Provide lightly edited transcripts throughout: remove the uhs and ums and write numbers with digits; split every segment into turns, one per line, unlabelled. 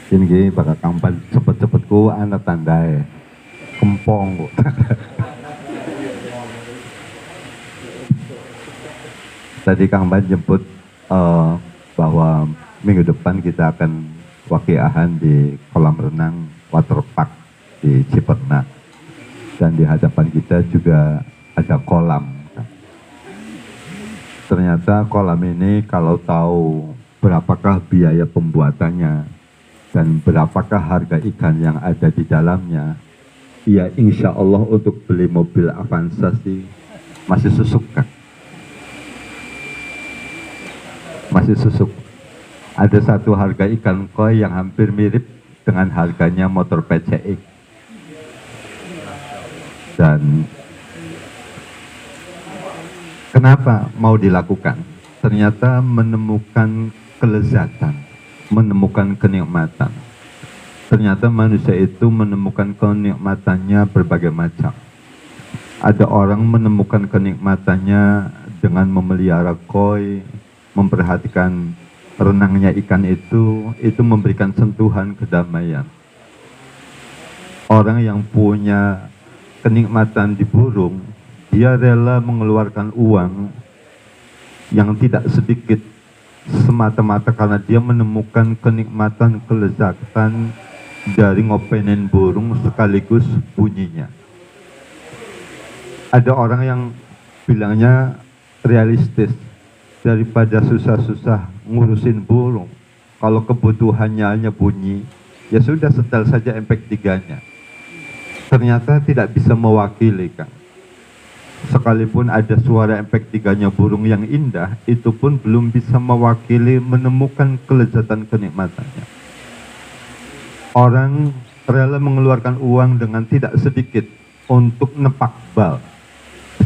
Ini bakal kampan cepet-cepetku anak tandai kempong kok. Tadi Kang Ban jemput bahwa minggu depan kita akan wakiahan di kolam renang waterpark di Ciperna, dan di hadapan kita juga ada kolam. Ternyata kolam ini kalau tahu berapakah biaya pembuatannya dan berapakah harga ikan yang ada di dalamnya, ya insya Allah untuk beli mobil Avanza sih masih susuk kan? Masih susuk. Ada satu harga ikan koi yang hampir mirip dengan harganya motor PCX. Dan kenapa mau dilakukan? Ternyata menemukan kelezatan, menemukan kenikmatan. Ternyata manusia itu menemukan kenikmatannya berbagai macam. Ada orang menemukan kenikmatannya dengan memelihara koi, memperhatikan renangnya ikan itu memberikan sentuhan kedamaian. Orang yang punya kenikmatan di burung, dia rela mengeluarkan uang yang tidak sedikit semata-mata karena dia menemukan kenikmatan, kelezatan dari ngopenin burung sekaligus bunyinya. Ada orang yang bilangnya realistis, daripada susah-susah ngurusin burung, kalau kebutuhannya hanya bunyi, ya sudah setel saja MP3-nya. Ternyata tidak bisa mewakili, Kang. Sekalipun ada suara MP3-nya burung yang indah, itu pun belum bisa mewakili menemukan kelezatan kenikmatannya. Orang rela mengeluarkan uang dengan tidak sedikit untuk nepak bal,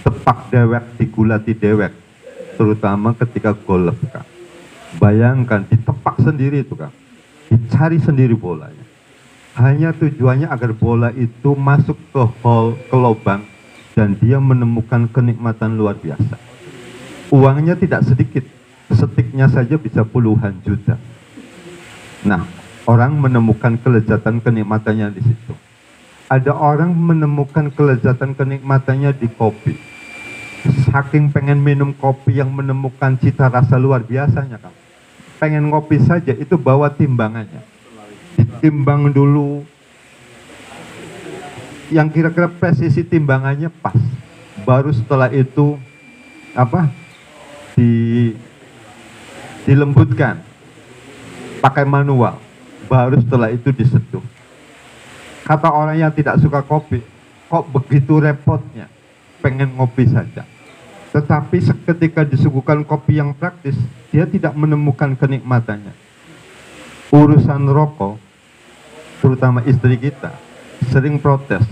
tepak dewek, digulati dewek, terutama ketika golf, Kang. Bayangkan ditepak sendiri itu, Kang, dicari sendiri bolanya, hanya tujuannya agar bola itu masuk ke hole, ke lubang, dan dia menemukan kenikmatan luar biasa. Uangnya tidak sedikit, setiknya saja bisa puluhan juta. Nah, orang menemukan kelezatan kenikmatannya di situ. Ada orang menemukan kelezatan kenikmatannya di kopi. Saking pengen minum kopi yang menemukan cita rasa luar biasanya, Kang. Pengen ngopi saja itu bawa timbangannya. Ditimbang dulu yang kira-kira presisi timbangannya pas. Baru setelah itu dilembutkan pakai manual. Baru setelah itu diseduh. Kata orang yang tidak suka kopi, kok begitu repotnya, pengen ngopi saja. Tetapi seketika disuguhkan kopi yang praktis, dia tidak menemukan kenikmatannya. Urusan rokok, terutama istri kita, sering protes.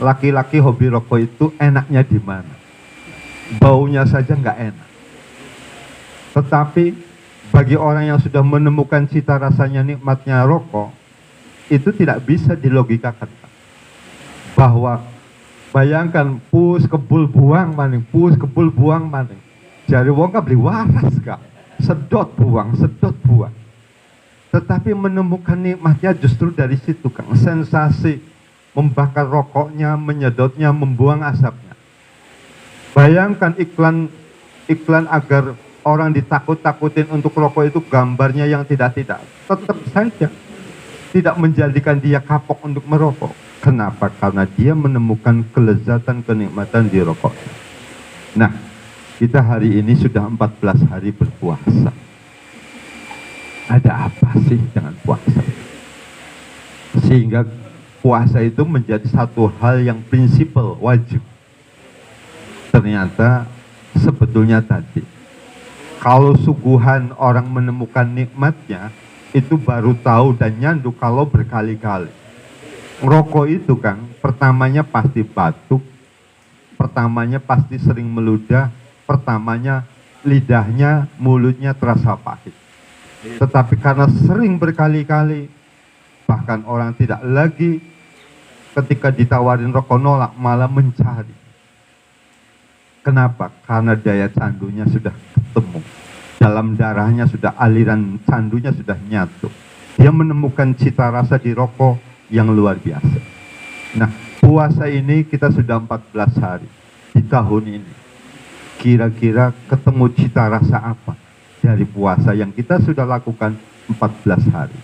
Laki-laki hobi rokok itu enaknya di mana? Baunya saja nggak enak. Tetapi bagi orang yang sudah menemukan cita rasanya nikmatnya rokok, itu tidak bisa dilogikakan. Bahwa bayangkan pus kebul buang maning, pus kebul buang maning. Jari wong kan beli waras, Kak. Sedot buang, sedot buang. Tetapi menemukan nikmatnya justru dari situ, Kang. Sensasi membakar rokoknya, menyedotnya, membuang asapnya. Bayangkan iklan agar orang ditakut-takutin untuk rokok itu gambarnya yang tidak-tidak. Tetap saja tidak menjadikan dia kapok untuk merokok. Kenapa? Karena dia menemukan kelezatan, kenikmatan di rokok. Nah, kita hari ini sudah 14 hari berpuasa. Ada apa sih dengan puasa? Sehingga puasa itu menjadi satu hal yang prinsipal, wajib. Ternyata sebetulnya tadi, kalau suguhan orang menemukan nikmatnya, itu baru tahu dan nyandu kalau berkali-kali. Ngerokok itu, Kang, pertamanya pasti batuk, pertamanya pasti sering meludah, pertamanya lidahnya, mulutnya terasa pahit. Tetapi karena sering berkali-kali, bahkan orang tidak lagi ketika ditawarin rokok nolak, malah mencari. Kenapa? Karena daya candunya sudah ketemu. Dalam darahnya sudah aliran candunya sudah nyatu. dia menemukan cita rasa di rokok yang luar biasa. Nah, puasa ini kita sudah 14 hari di tahun ini. Kira-kira ketemu cita rasa apa dari puasa yang kita sudah lakukan 14 hari?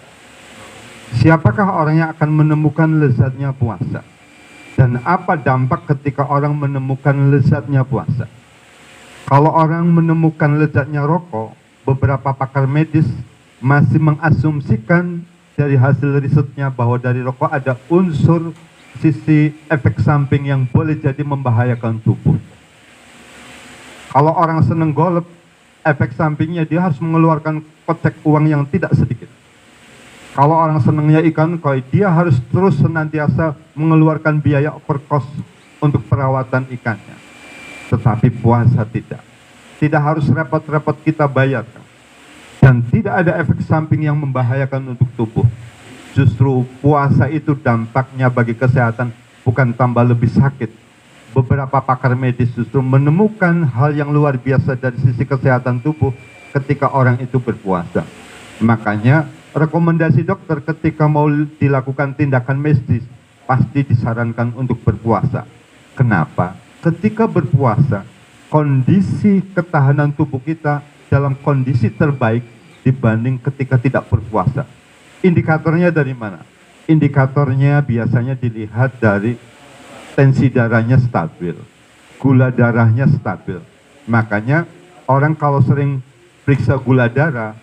Siapakah orang yang akan menemukan lezatnya puasa? Dan apa dampak ketika orang menemukan lezatnya puasa? Kalau orang menemukan lezatnya rokok, beberapa pakar medis masih mengasumsikan dari hasil risetnya bahwa dari rokok ada unsur sisi efek samping yang boleh jadi membahayakan tubuh. Kalau orang seneng golf, efek sampingnya dia harus mengeluarkan kocek uang yang tidak sedikit. Kalau orang senangnya ikan koi, dia harus terus senantiasa mengeluarkan biaya overcost untuk perawatan ikannya. Tetapi puasa tidak. Tidak harus repot-repot kita bayarkan. Dan tidak ada efek samping yang membahayakan untuk tubuh. Justru puasa itu dampaknya bagi kesehatan bukan tambah lebih sakit. Beberapa pakar medis justru menemukan hal yang luar biasa dari sisi kesehatan tubuh ketika orang itu berpuasa. Makanya rekomendasi dokter ketika mau dilakukan tindakan medis pasti disarankan untuk berpuasa. Kenapa? Ketika berpuasa, kondisi ketahanan tubuh kita dalam kondisi terbaik dibanding ketika tidak berpuasa. Indikatornya dari mana? Indikatornya biasanya dilihat dari tensi darahnya stabil, gula darahnya stabil. Makanya orang kalau sering periksa gula darah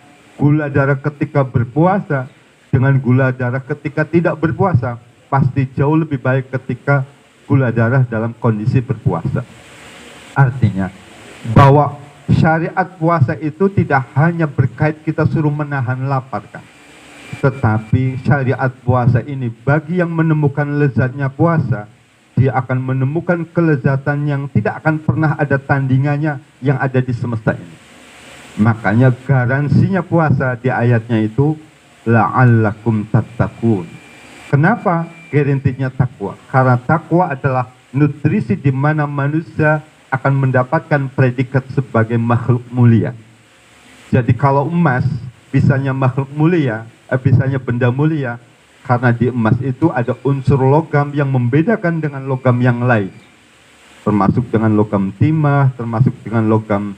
ketika berpuasa dengan gula darah ketika tidak berpuasa pasti jauh lebih baik ketika gula darah dalam kondisi berpuasa. Artinya bahwa syariat puasa itu tidak hanya berkait kita suruh menahan lapar kan, tetapi syariat puasa ini bagi yang menemukan lezatnya puasa, dia akan menemukan kelezatan yang tidak akan pernah ada tandingannya yang ada di semesta ini. Makanya garansinya puasa di ayatnya itu la'allakum tattaqun. Kenapa garantinya takwa? Karena takwa adalah nutrisi di mana manusia akan mendapatkan predikat sebagai makhluk mulia. Jadi kalau emas bisanya makhluk mulia, bisanya benda mulia, karena di emas itu ada unsur logam yang membedakan dengan logam yang lain, termasuk dengan logam timah, termasuk dengan logam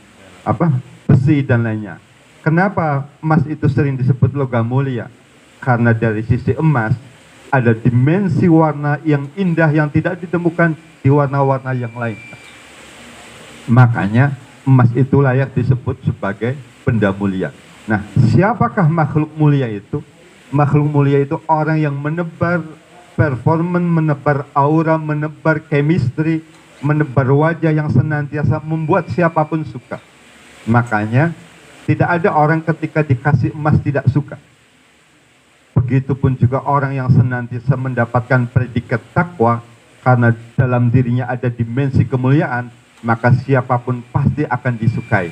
besi dan lainnya. Kenapa emas itu sering disebut logam mulia? Karena dari sisi emas ada dimensi warna yang indah yang tidak ditemukan di warna-warna yang lain. Makanya emas itu layak disebut sebagai benda mulia. Nah, siapakah makhluk mulia itu? Makhluk mulia itu orang yang menebar performan, menebar aura, menebar chemistry, menebar wajah yang senantiasa membuat siapapun suka. Makanya tidak ada orang ketika dikasih emas tidak suka. Begitupun juga orang yang senantiasa mendapatkan predikat takwa, karena dalam dirinya ada dimensi kemuliaan, maka siapapun pasti akan disukai.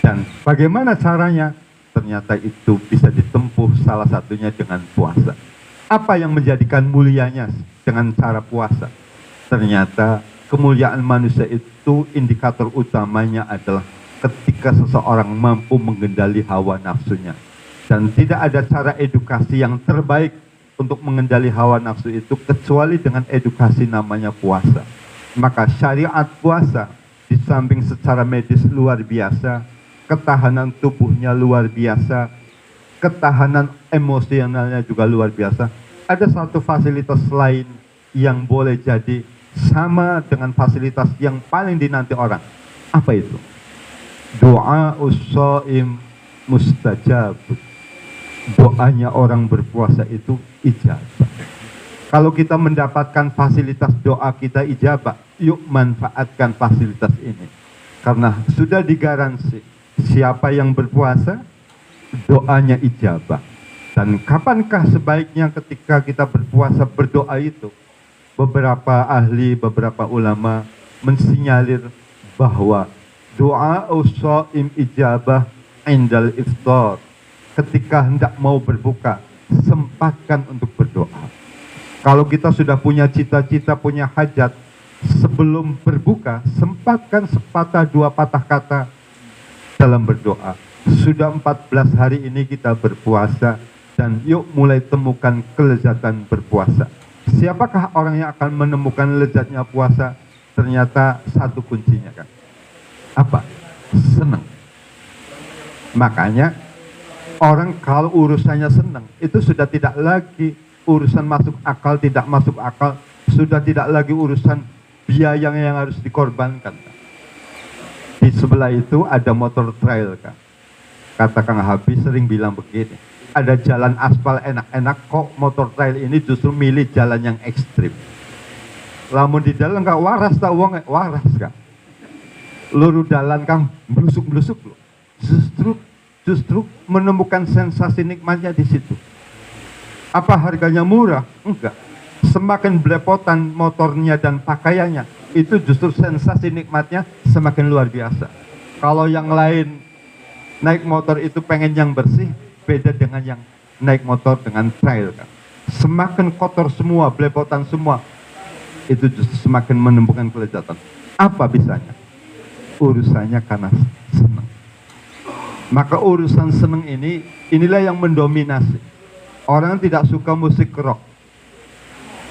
Dan bagaimana caranya? Ternyata itu bisa ditempuh salah satunya dengan puasa. Apa yang menjadikan mulianya dengan cara puasa? Ternyata kemuliaan manusia itu indikator utamanya adalah ketika seseorang mampu mengendali hawa nafsunya. Dan tidak ada cara edukasi yang terbaik untuk mengendali hawa nafsu itu kecuali dengan edukasi namanya puasa. Maka syariat puasa di samping secara medis luar biasa, ketahanan tubuhnya luar biasa, ketahanan emosionalnya juga luar biasa, ada satu fasilitas lain yang boleh jadi sama dengan fasilitas yang paling dinanti orang. Apa itu? Doa us-shaim mustajab. Doanya orang berpuasa itu ijabah. Kalau kita mendapatkan fasilitas doa kita ijabah, yuk manfaatkan fasilitas ini. Karena sudah digaransi, siapa yang berpuasa, doanya ijabah. Dan kapankah sebaiknya ketika kita berpuasa berdoa itu? Beberapa ahli, beberapa ulama mensinyalir bahwa doa us-shaim ijabah indal iftar. Ketika hendak mau berbuka, sempatkan untuk berdoa. Kalau kita sudah punya cita-cita, punya hajat, sebelum berbuka, sempatkan sepatah dua patah kata dalam berdoa. Sudah 14 hari ini kita berpuasa, Dan yuk mulai temukan kelezatan berpuasa. Siapakah orang yang akan menemukan lezatnya puasa? Ternyata satu kuncinya kan. Apa? Senang. Makanya orang kalau urusannya senang, itu sudah tidak lagi urusan masuk akal, tidak masuk akal, sudah tidak lagi urusan biaya yang harus dikorbankan. Di sebelah itu ada motor trail kan. Kata Kang Habib sering bilang begini, ada jalan aspal enak-enak, kok motor trail ini justru milih jalan yang ekstrim. Lamun di dalam gak waras tak uang, waras kan. Luru dalan kang blusuk-blusuk loh. Justru menemukan sensasi nikmatnya di situ. Apa harganya murah? Enggak. Semakin belepotan motornya dan pakaiannya, itu justru sensasi nikmatnya semakin luar biasa. Kalau yang lain naik motor itu pengen yang bersih, beda dengan yang naik motor dengan trail kan. Semakin kotor semua, belepotan semua, itu justru semakin menemukan kelezatan. Apa bisanya? Urusannya karena senang. Maka urusan senang inilah yang mendominasi. Orang tidak suka musik rock.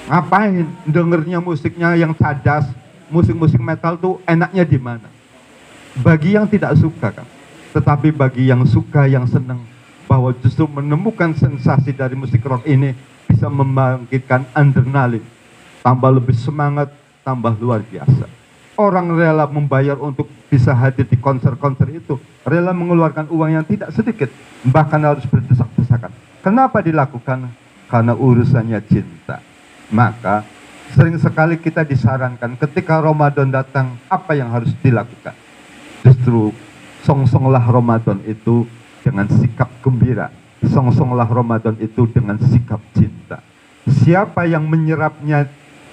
Ngapain dengernya musiknya yang cadas, musik-musik metal tuh enaknya di mana? Bagi yang tidak suka kan. Tetapi bagi yang suka, yang senang, bahwa justru menemukan sensasi dari musik rock ini bisa membangkitkan adrenalin, tambah lebih semangat, tambah luar biasa. Orang rela membayar untuk bisa hadir di konser-konser itu, rela mengeluarkan uang yang tidak sedikit, bahkan harus berdesak-desakan. Kenapa dilakukan? Karena urusannya cinta. Maka sering sekali kita disarankan ketika Ramadan datang, apa yang harus dilakukan? Justru song-songlah Ramadan itu dengan sikap gembira, song-songlah Ramadan itu dengan sikap cinta. Siapa yang menyerapnya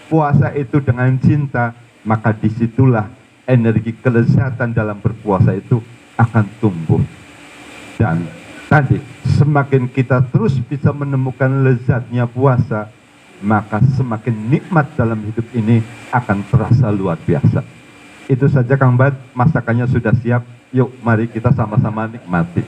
puasa itu dengan cinta, maka disitulah energi kelezatan dalam berpuasa itu akan tumbuh. Dan tadi, semakin kita terus bisa menemukan lezatnya puasa, maka semakin nikmat dalam hidup ini akan terasa luar biasa. Itu saja Kang Bad, masakannya sudah siap. Yuk mari kita sama-sama nikmati.